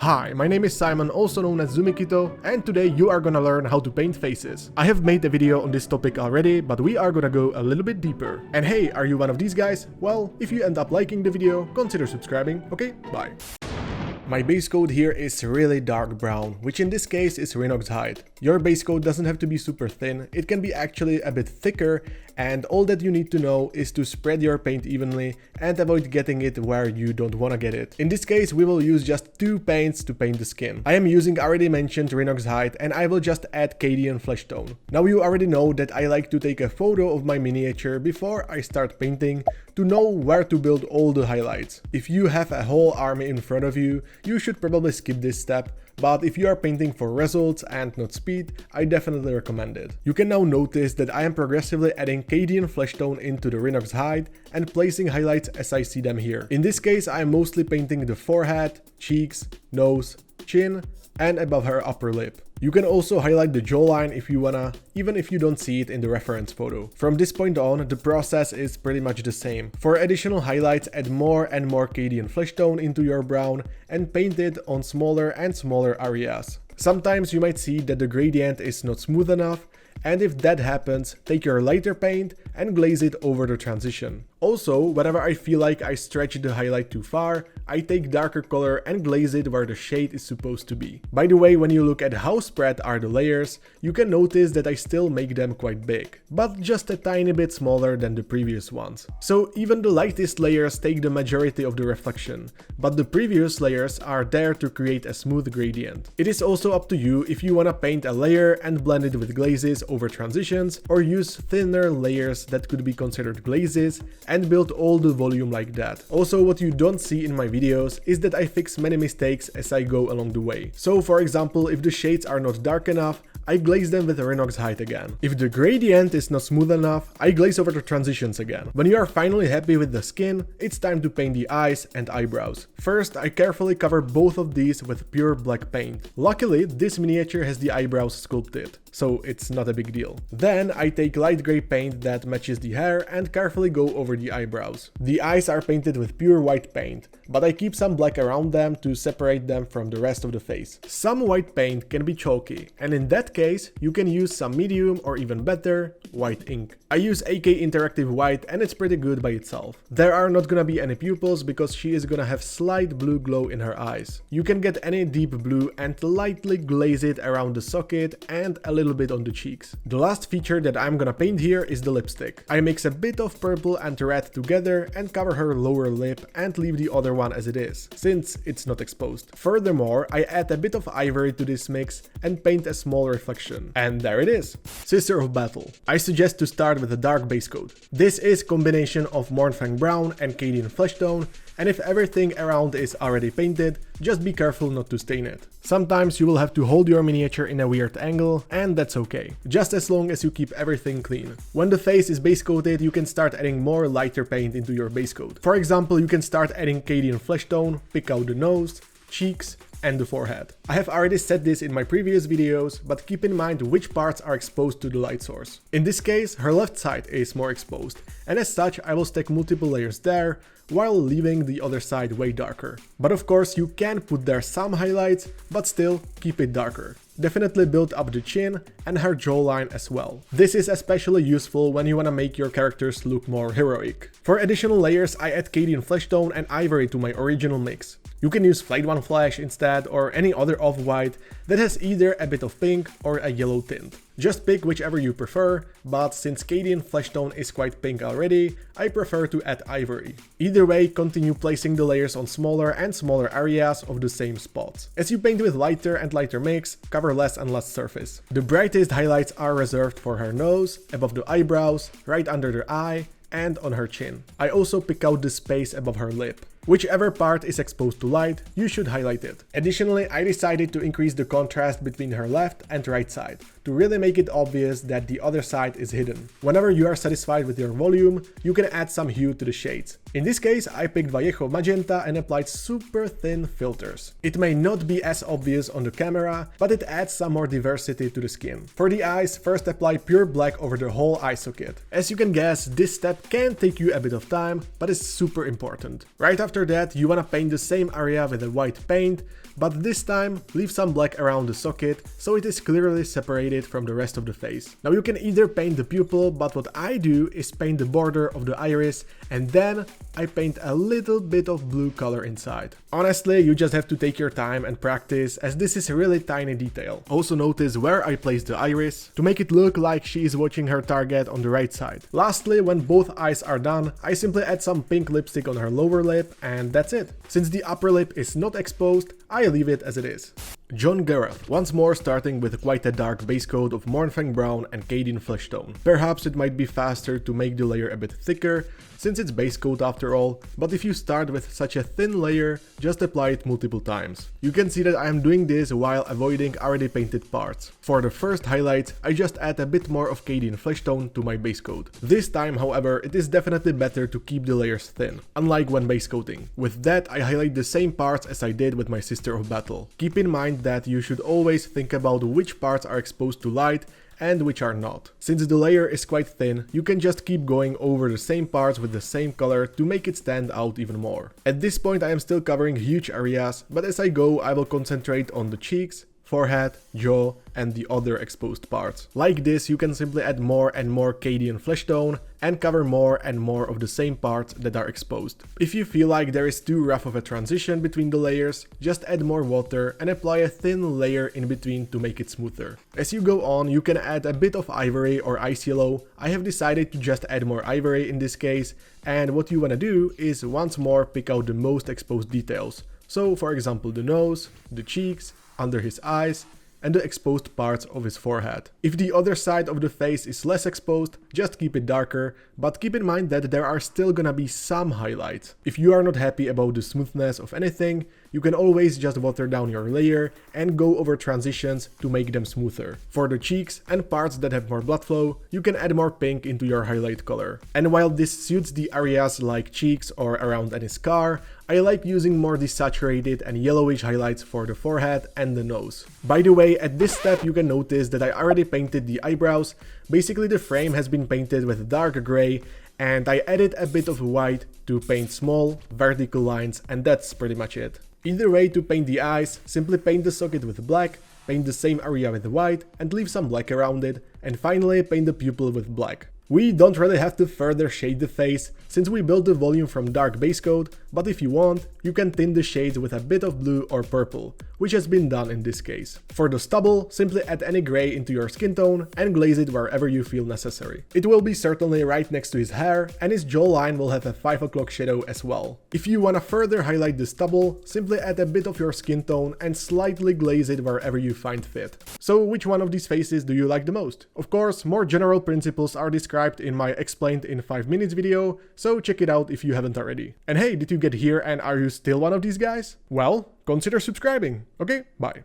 Hi, my name is Simon, also known as Zumikito, and today you are gonna learn how to paint faces. I have made a video on this topic already, but we are gonna go a little bit deeper. And hey, are you one of these guys? Well, if you end up liking the video, consider subscribing. Okay, bye. My base coat here is really dark brown, which in this case is Rhinox hide. Your base coat doesn't have to be super thin, it can be actually a bit thicker, and all that you need to know is to spread your paint evenly and avoid getting it where you don't want to get it. In this case we will use just 2 paints to paint the skin. I am using already mentioned Rhinox hide and I will just add Cadian Fleshtone. Now you already know that I like to take a photo of my miniature before I start painting to know where to build all the highlights. If you have a whole army in front of you, you should probably skip this step, but if you are painting for results and not speed, I definitely recommend it. You can now notice that I am progressively adding Cadian Fleshtone into the Rhinox hide and placing highlights as I see them here. In this case I am mostly painting the forehead, cheeks, nose, chin and above her upper lip. You can also highlight the jawline if you wanna, even if you don't see it in the reference photo. From this point on, the process is pretty much the same. For additional highlights, add more and more Cadian Fleshtone into your brown and paint it on smaller and smaller areas. Sometimes you might see that the gradient is not smooth enough, and if that happens, take your lighter paint and glaze it over the transition. Also, whenever I feel like I stretch the highlight too far, I take darker color and glaze it where the shade is supposed to be. By the way, when you look at how spread are the layers, you can notice that I still make them quite big, but just a tiny bit smaller than the previous ones. So even the lightest layers take the majority of the reflection, but the previous layers are there to create a smooth gradient. It is also up to you if you wanna paint a layer and blend it with glazes over transitions, or use thinner layers that could be considered glazes and build all the volume like that. Also, what you don't see in my videos is that I fix many mistakes as I go along the way. So for example, if the shades are not dark enough, I glaze them with Rhinox hide again. If the gradient is not smooth enough, I glaze over the transitions again. When you are finally happy with the skin, it's time to paint the eyes and eyebrows. First, I carefully cover both of these with pure black paint. Luckily, this miniature has the eyebrows sculpted, so it's not a big deal. Then I take light gray paint that matches the hair and carefully go over the eyebrows. The eyes are painted with pure white paint, but I keep some black around them to separate them from the rest of the face. Some white paint can be chalky, and in that case, you can use some medium or even better, white ink. I use AK Interactive White and it's pretty good by itself. There are not gonna be any pupils because she is gonna have slight blue glow in her eyes. You can get any deep blue and lightly glaze it around the socket and a little bit on the cheeks. The last feature that I'm gonna paint here is the lipstick. I mix a bit of purple and red together and cover her lower lip and leave the other one as it is, since it's not exposed. Furthermore, I add a bit of ivory to this mix and paint a small reflection. And there it is! Sister of Battle. I suggest to start with a dark base coat. This is combination of Mournfang brown and Cadian Fleshtone, and if everything around is already painted, just be careful not to stain it. Sometimes you will have to hold your miniature in a weird angle, and that's okay, just as long as you keep everything clean. When the face is base coated, you can start adding more lighter paint into your base coat. For example, you can start adding Cadian Fleshtone, pick out the nose, cheeks, and the forehead. I have already said this in my previous videos, but keep in mind which parts are exposed to the light source. In this case, her left side is more exposed, and as such I will stack multiple layers there, while leaving the other side way darker. But of course you can put there some highlights, but still keep it darker. Definitely build up the chin and her jawline as well. This is especially useful when you wanna make your characters look more heroic. For additional layers I add Cadian Fleshtone and ivory to my original mix. You can use Flayed Flash instead or any other off-white that has either a bit of pink or a yellow tint. Just pick whichever you prefer, but since Cadian Fleshtone is quite pink already, I prefer to add ivory. Either way, continue placing the layers on smaller and smaller areas of the same spots. As you paint with lighter and lighter mix, cover less and less surface. The brightest highlights are reserved for her nose, above the eyebrows, right under the eye, and on her chin. I also pick out the space above her lip. Whichever part is exposed to light, you should highlight it. Additionally, I decided to increase the contrast between her left and right side, to really make it obvious that the other side is hidden. Whenever you are satisfied with your volume, you can add some hue to the shades. In this case, I picked Vallejo Magenta and applied super thin filters. It may not be as obvious on the camera, but it adds some more diversity to the skin. For the eyes, first apply pure black over the whole eye socket. As you can guess, this step can take you a bit of time, but it's super important. Right after that, you wanna paint the same area with a white paint, but this time leave some black around the socket so it is clearly separated from the rest of the face. Now you can either paint the pupil, but what I do is paint the border of the iris and then I paint a little bit of blue color inside. Honestly, you just have to take your time and practice, as this is a really tiny detail. Also notice where I place the iris to make it look like she is watching her target on the right side. Lastly, when both eyes are done, I simply add some pink lipstick on her lower lip and that's it. Since the upper lip is not exposed, I leave it as it is. John Gerath, once more starting with quite a dark base coat of Mournfang brown and Cadian Fleshtone. Perhaps it might be faster to make the layer a bit thicker, since it's base coat after all, but if you start with such a thin layer, just apply it multiple times. You can see that I am doing this while avoiding already painted parts. For the first highlight, I just add a bit more of Cadian Fleshtone to my base coat. This time, however, it is definitely better to keep the layers thin, unlike when base coating. With that, I highlight the same parts as I did with my Sister of Battle. Keep in mind that you should always think about which parts are exposed to light and which are not. Since the layer is quite thin, you can just keep going over the same parts with the same color to make it stand out even more. At this point I am still covering huge areas, but as I go I will concentrate on the cheeks, forehead, jaw, and the other exposed parts. Like this, you can simply add more and more Cadian Fleshtone and cover more and more of the same parts that are exposed. If you feel like there is too rough of a transition between the layers, just add more water and apply a thin layer in between to make it smoother. As you go on, you can add a bit of ivory or ice yellow. I have decided to just add more ivory in this case, and what you want to do is once more pick out the most exposed details. So for example the nose, the cheeks, under his eyes, and the exposed parts of his forehead. If the other side of the face is less exposed, just keep it darker, but keep in mind that there are still gonna be some highlights. If you are not happy about the smoothness of anything, you can always just water down your layer and go over transitions to make them smoother. For the cheeks and parts that have more blood flow, you can add more pink into your highlight color. And while this suits the areas like cheeks or around any scar, I like using more desaturated and yellowish highlights for the forehead and the nose. By the way, at this step you can notice that I already painted the eyebrows. Basically the frame has been painted with dark gray and I added a bit of white to paint small vertical lines, and that's pretty much it. Either way, to paint the eyes, simply paint the socket with black, paint the same area with white and leave some black around it, and finally paint the pupil with black. We don't really have to further shade the face, since we built the volume from dark base coat, but if you want, you can tint the shades with a bit of blue or purple, which has been done in this case. For the stubble, simply add any gray into your skin tone and glaze it wherever you feel necessary. It will be certainly right next to his hair, and his jawline will have a 5 o'clock shadow as well. If you wanna further highlight the stubble, simply add a bit of your skin tone and slightly glaze it wherever you find fit. So which one of these faces do you like the most? Of course, more general principles are described in my explained in 5 minutes video, so check it out if you haven't already. And hey, did you get here and are you still one of these guys? Well, consider subscribing. Okay, bye.